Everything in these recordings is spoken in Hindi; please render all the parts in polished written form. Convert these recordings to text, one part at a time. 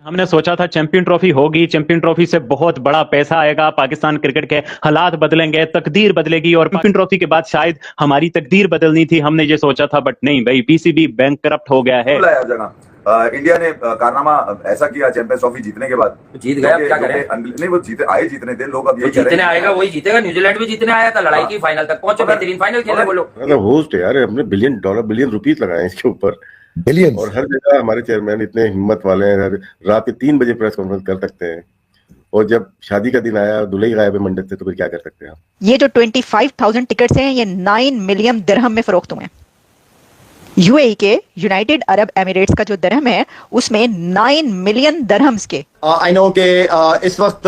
हमने सोचा था चैंपियन ट्रॉफी होगी, चैंपियन ट्रॉफी से बहुत बड़ा पैसा आएगा, पाकिस्तान क्रिकेट के हालात बदलेंगे, तकदीर बदलेगी और चैंपियन ट्रॉफी के बाद शायद हमारी तकदीर बदलनी थी, हमने ये सोचा था। बट नहीं भाई, पीसीबी बैंक करप्ट हो गया है। इंडिया ने कारनामा ऐसा किया चैंपियंस ट्रॉफी जीतने के बाद, जीत गया, क्या करें? नहीं, वो जीते आए, जीतने थे लोग। अब ये जीतने आएगा वही जीतेगा। न्यूजीलैंड भी जीतने आया था, लड़ाई की फाइनल तक पहुंचे, बेहतरीन फाइनल खेले वो लोग। होस्ट है यार, हमने बिलियन रुपीस लगाए इसके ऊपर, बिलियन। और हर जगह हमारे चेयरमैन इतने हिम्मत वाले हैं, रात के 3 बजे प्रेस कॉन्फ्रेंस कर सकते हैं। और जब शादी का दिन आया, दुल्हे गायब है मंडप से, तो फिर क्या कर सकते हैं आप? ये जो 25,000 टिकट्स हैं, ये 9 मिलियन दिरहम में फरोख्त हुए हैं। यूएई के, यूनाइटेड अरब एमिरेट्स का जो दिरहम है, उसमें 9 मिलियन दिरहम्स के। आई नो के इस वक्त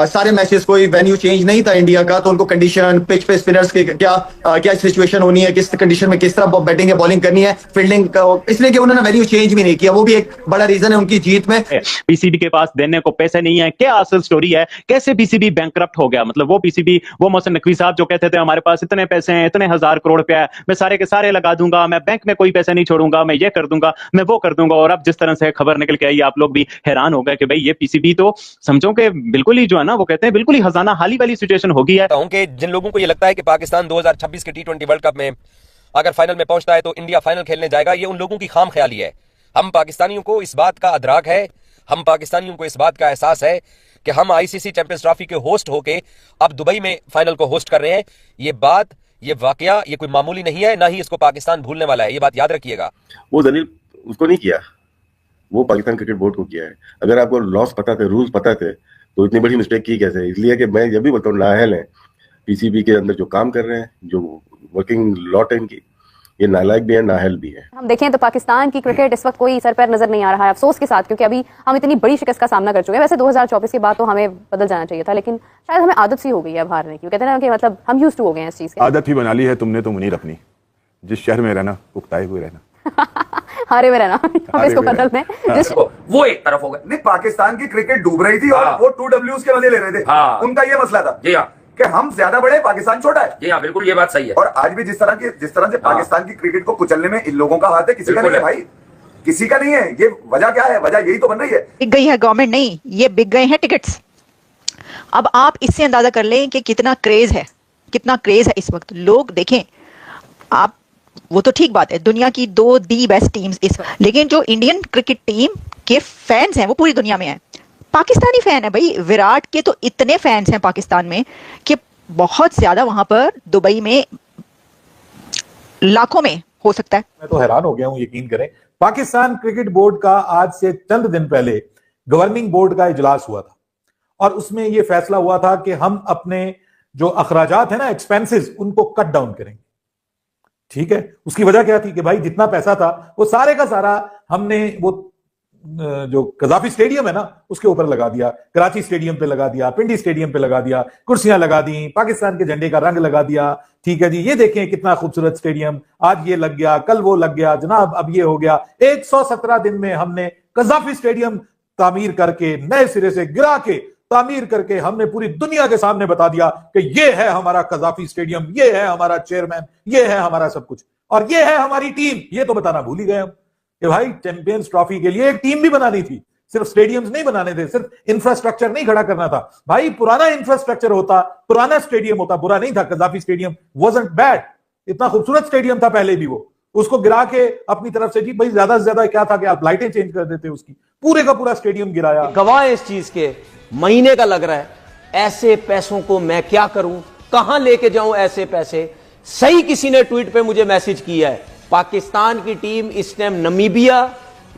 सारे मैचेस कोई वेन्यू चेंज नहीं था इंडिया का, तो उनको कंडीशन, पिच पे स्पिनर्स के क्या सिचुएशन होनी है, किस कंडीशन में किस तरह बैटिंग या बॉलिंग करनी है, फील्डिंग, इसलिए कि उन्होंने वेन्यू चेंज भी नहीं किया। वो भी एक बड़ा रीजन है उनकी जीत में। पीसीबी के पास देने को पैसे नहीं है, क्या असल स्टोरी है? कैसे पीसीबी बैंकरप्ट हो गया? मतलब वो पीसीबी, वो मोहसिन नकवी साहब जो कहते थे हमारे पास इतने पैसे हैं, इतने 1000 करोड़ रुपया है, मैं सारे के सारे लगा दूंगा, मैं बैंक में कोई पैसे नहीं छोड़ूंगा, मैं ये कर दूंगा, मैं वो कर दूंगा। और अब जिस तरह से खबर निकल के आई, आप लोग भी हैरान हो गए कि भाई ये पीसीबी तो समझो कि बिल्कुल ही जो है ना, वो कहते हैं बिल्कुल ही खजाना हाली वाली सिचुएशन होगी है। कि जिन लोगों को ये लगता है कि पाकिस्तान 2026 के T20 वर्ल्ड कप में अगर फाइनल में पहुंचता है तो इंडिया फाइनल खेलने जाएगा, ये उन लोगों की खाम ख्याली है। हम पाकिस्तानियों को इस बात का अदराक है, हम पाकिस्तानियों को इस बात का एहसास है कि हम आईसीसी चैंपियंस ट्रॉफी के होस्ट होके अब दुबई में फाइनल को होस्ट कर रहे हैं। ये बात, ये वाकया, ये कोई मामूली नहीं है, ना ही इसको पाकिस्तान भूलने वाला है, ये बात याद रखिएगा। वो दलील उसको नहीं किया, वो पाकिस्तान क्रिकेट बोर्ड को किया है। अगर आपको लॉस पता थे, रूल्स पता थे, तो इतनी बड़ी मिस्टेक की कैसे? इसलिए कि मैं जब भी बताऊँ, नाअहल है पीसीबी के अंदर जो काम कर रहे हैं, जो वर्किंग लॉट है इनकी, ये नालायक भी है, नाअहल भी है। हम देखें तो पाकिस्तान की क्रिकेट इस वक्त कोई सर पैर नजर नहीं आ रहा है, अफसोस के साथ, क्योंकि अभी हम इतनी बड़ी शिकस्त का सामना कर चुके हैं। वैसे 2024 के बाद तो हमें बदल जाना चाहिए था, लेकिन शायद हमें आदत सी हो गई है अब हारने की। कहते हैं ना कि मतलब हम यूज्ड टू हो गए हैं इस चीज की। आदत ही बना ली है तुमने तो मुनीर अपनी, जिस शहर में रहना उकताए हुए रहना। हारे में रहना, हम इसको बदल दें। जिसको वो एक तरफ हो गए। नहीं, पाकिस्तान की क्रिकेट डूब रही थी और वो 2Ws के मजे ले रहे थे। उनका ये मसला था जी हाँ, कि हम ज्यादा बड़े, पाकिस्तान छोटा है। जी हाँ, बिल्कुल ये बात सही है। और आज भी जिस तरह से पाकिस्तान की क्रिकेट को कुचलने में इन लोगों का हाथ है, किसी का नहीं है भाई, किसी का नहीं है। ये वजह क्या है? वजह यही तो बन रही है, बिक गई है गवर्नमेंट, नहीं, ये बिक गए हैं टिकट्स। अब आप इससे अंदाजा कर लें कि कितना क्रेज है, कितना क्रेज है इस वक्त। लोग देखें आप, वो तो ठीक बात है, दुनिया की 2 दी बेस्ट टीम्स इस वक्त, लेकिन जो इंडियन क्रिकेट टीम के फैंस हैं वो पूरी दुनिया में हैं। पाकिस्तानी फैन है भाई, विराट के तो इतने फैंस हैं पाकिस्तान में कि बहुत ज्यादा, वहां पर दुबई में लाखों में हो सकता है। मैं तो हैरान हो गया हूं, यकीन करें। पाकिस्तान क्रिकेट बोर्ड का आज से चंद दिन पहले गवर्निंग बोर्ड का इजलास हुआ था और उसमें यह फैसला हुआ था कि हम अपने जो अखराजात है ना, एक्सपेंसेस, उनको कट डाउन करेंगे। ठीक है, उसकी वजह क्या थी कि भाई जितना पैसा था वो सारे का सारा हमने वो जो कजाफी स्टेडियम है ना उसके ऊपर लगा दिया, कराची स्टेडियम पे लगा दिया, पिंडी स्टेडियम पे लगा दिया, कुर्सियां लगा दी, पाकिस्तान के झंडे का रंग लगा दिया। ठीक है जी, ये देखें कितना खूबसूरत स्टेडियम, आज ये लग गया, कल वो लग गया, जनाब अब ये हो गया। 117 दिन में हमने कजाफी स्टेडियम तामीर करके, नए सिरे से गिरा के तामीर करके, हमने पूरी दुनिया के सामने बता दिया कि ये है हमारा कजाफी स्टेडियम, ये है हमारा चेयरमैन, ये है हमारा सब कुछ, और ये है हमारी टीम। ये तो बताना भूल ही गए हम कि भाई चैंपियंस ट्रॉफी के लिए एक टीम भी बनानी थी, सिर्फ स्टेडियम्स नहीं बनाने थे, सिर्फ इंफ्रास्ट्रक्चर नहीं खड़ा करना था। भाई पुराना इंफ्रास्ट्रक्चर होता, पुराना स्टेडियम होता, बुरा नहीं था। कजाफी स्टेडियम वाज़न्ट बैड, इतना खूबसूरत स्टेडियम था पहले भी। वो उसको गिरा के अपनी तरफ से, जी भाई ज्यादा से ज्यादा क्या था कि आप लाइटें चेंज कर देते, उसकी पूरे का पूरा स्टेडियम गिराया। गवाह इस चीज के, महीने का लग रहा है, ऐसे पैसों को मैं क्या करूं, कहां लेके जाऊं ऐसे पैसे। सही किसी ने ट्वीट पे मुझे मैसेज किया है, पाकिस्तान की टीम इस time Namibia,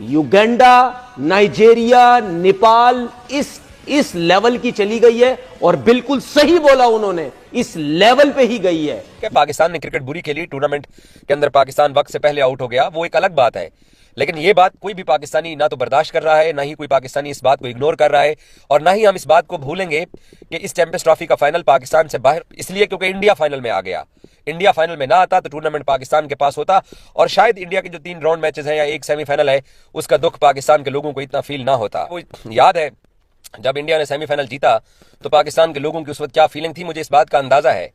Uganda, Nigeria, Nepal, इस लेवल की चली गई है। और बिल्कुल सही बोला उन्होंने, इस लेवल पे ही गई है। कि पाकिस्तान ने क्रिकेट बुरी खेली, टूर्नामेंट के अंदर पाकिस्तान वक्त से पहले आउट हो गया, वो एक अलग बात है। लेकिन ये बात कोई भी पाकिस्तानी ना तो बर्दाश्त कर रहा है, ना ही कोई पाकिस्तानी इस बात को इग्नोर कर रहा है, और ना ही हम इस बात को भूलेंगे कि इस चैंपियंस ट्रॉफी का फाइनल पाकिस्तान से बाहर इसलिए क्योंकि इंडिया फाइनल में आ गया। इंडिया फाइनल में ना आता तो टूर्नामेंट पाकिस्तान के पास होता, और शायद इंडिया के जो 3 राउंड मैचेस हैं या एक सेमीफाइनल है, उसका दुख पाकिस्तान के लोगों को इतना फील ना होता। वो याद है जब इंडिया ने सेमीफाइनल जीता तो पाकिस्तान के लोगों की उस वक्त क्या फीलिंग थी, मुझे इस बात का अंदाजा है।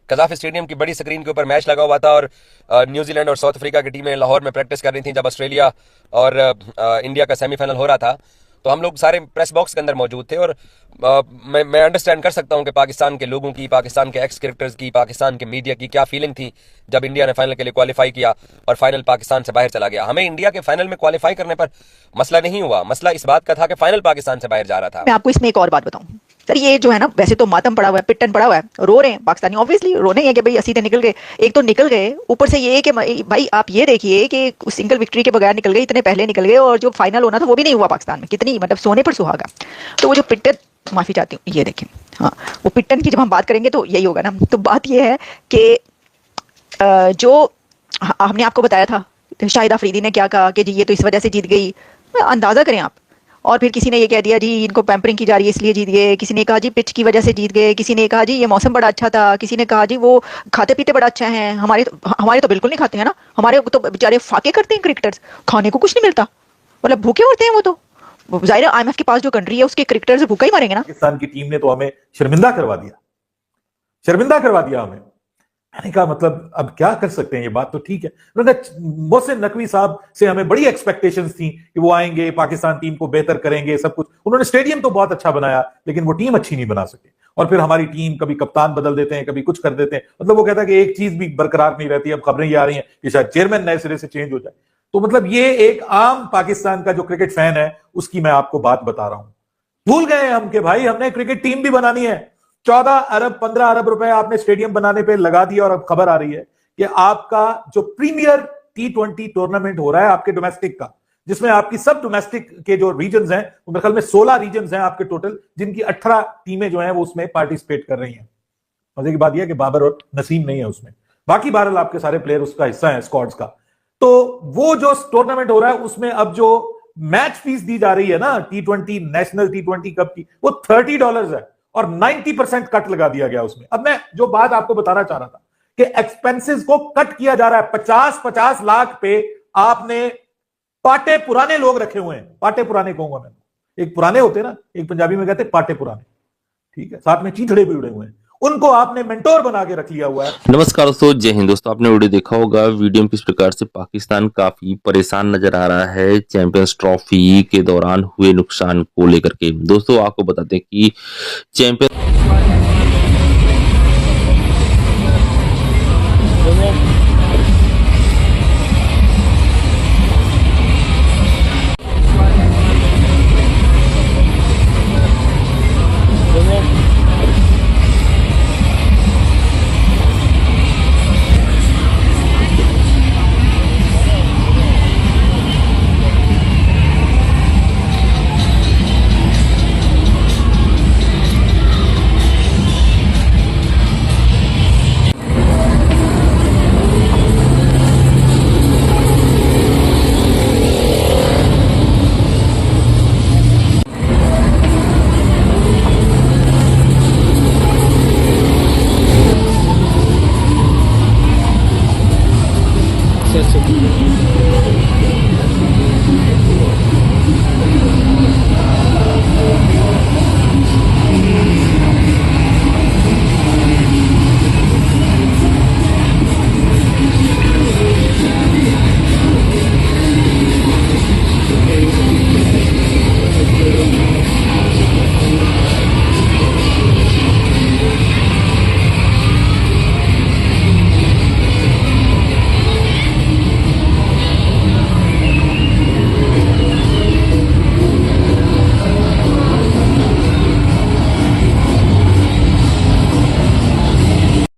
कजाफी स्टेडियम की बड़ी स्क्रीन के ऊपर मैच लगा हुआ था और न्यूजीलैंड और साउथ अफ्रीका की टीमें लाहौर में प्रैक्टिस कर रही थी जब ऑस्ट्रेलिया और इंडिया का सेमीफाइनल हो रहा था। तो हम लोग सारे प्रेस बॉक्स के अंदर मौजूद थे और मैं अंडरस्टैंड कर सकता हूं कि पाकिस्तान के लोगों की, पाकिस्तान के एक्स क्रिकेटर्स की, पाकिस्तान के मीडिया की क्या फीलिंग थी जब इंडिया ने फाइनल के लिए क्वालिफाई किया और फाइनल पाकिस्तान से बाहर चला गया। हमें इंडिया के फाइनल में क्वालिफाई करने पर मसला नहीं हुआ, मसला इस बात का था कि फाइनल पाकिस्तान से बाहर जा रहा था। मैं आपको इसमें एक और बात बताऊं सर, ये जो है ना, वैसे तो मातम पड़ा हुआ है, पिट्टन पड़ा हुआ है, रो रहे हैं पाकिस्तानी, ऑब्वियसली रोने हैं कि भाई असीते निकल गए। एक तो निकल गए, ऊपर से ये कि भाई आप ये देखिए कि सिंगल विक्ट्री के बगैर निकल गए, इतने पहले निकल गए, और जो फाइनल होना था वो भी नहीं हुआ पाकिस्तान में। कितनी मतलब सोने पर सुहागा। तो वो जो पिट्टन, माफी चाहती हूँ, ये देखें, हाँ वो पिट्टन की जब हम बात करेंगे तो यही होगा ना। तो बात ये है कि जो हमने आपको बताया था शाहिद अफरीदी ने क्या कहा कि जी ये तो इस वजह से जीत गई, अंदाजा करें आप। और फिर किसी ने ये कह दिया जी इनको पैम्परिंग की जा रही है इसलिए जीत गए, किसी ने कहा जी पिच की वजह से जीत गए, किसी ने कहा जी ये मौसम बड़ा अच्छा था, किसी ने कहा जी वो खाते पीते बड़ा अच्छा है। हमारे तो बिल्कुल नहीं खाते हैं ना, हमारे तो बेचारे फाके करते हैं क्रिकेटर्स, खाने को कुछ नहीं मिलता, मतलब भूखे होते हैं वो तो। जाहिर है IMF के पास जो कंट्री है उसके क्रिकेटर्स भूखा ही मरेंगे ना। पाकिस्तान की टीम ने तो हमें शर्मिंदा करवा दिया, शर्मिंदा करवा दिया हमें। मैंने कहा मतलब अब क्या कर सकते हैं, ये बात तो ठीक है। मोहसिन नकवी साहब से हमें बड़ी एक्सपेक्टेशंस थी कि वो आएंगे, पाकिस्तान टीम को बेहतर करेंगे, सब कुछ। उन्होंने स्टेडियम तो बहुत अच्छा बनाया लेकिन वो टीम अच्छी नहीं बना सके। और फिर हमारी टीम कभी कप्तान बदल देते हैं, कभी कुछ कर देते हैं। मतलब वो कहता है कि एक चीज भी बरकरार नहीं रहती। अब खबरें ये आ रही हैं कि शायद चेयरमैन नए सिरे से चेंज हो जाए। तो मतलब ये एक आम पाकिस्तान का जो क्रिकेट फैन है उसकी मैं आपको बात बता रहा हूं। भूल गए हम कि भाई हमने क्रिकेट टीम भी बनानी है। 14 अरब 15 अरब रुपए आपने स्टेडियम बनाने पे लगा दिया और अब खबर आ रही है कि आपका जो प्रीमियर T20 टूर्नामेंट हो रहा है आपके डोमेस्टिक का, जिसमें आपकी सब डोमेस्टिक के जो रीजन्स हैं, मेरे ख्याल में 16 रीजन्स हैं आपके टोटल, जिनकी 18 टीमें जो हैं वो उसमें पार्टिसिपेट कर रही हैं। मजे की बात यह है कि बाबर और नसीम नहीं है उसमें, बाकी बहरहाल आपके सारे प्लेयर उसका हिस्सा है स्क्वाड्स का। तो वो जो टूर्नामेंट हो रहा है उसमें अब जो मैच फीस दी जा रही है ना T20 नेशनल T20 कप की, वो $30 है और 90% कट लगा दिया गया उसमें। अब मैं जो बात आपको बताना चाह रहा था कि एक्सपेंसेस को कट किया जा रहा है। 50-50 लाख पे आपने पाटे पुराने लोग रखे हुए हैं। पाटे पुराने कहूंगा मैं, एक पुराने होते ना, एक पंजाबी में कहते पाटे पुराने, ठीक है, साथ में चीथड़े भी उड़े हुए हैं, उनको आपने मेंटोर बना के रख लिया हुआ है। नमस्कार दोस्तों, जय हिंद दोस्तों। आपने वीडियो देखा होगा, वीडियो में किस प्रकार से पाकिस्तान काफी परेशान नजर आ रहा है चैंपियंस ट्रॉफी के दौरान हुए नुकसान को लेकर के। दोस्तों आपको बताते हैं कि चैंपियंस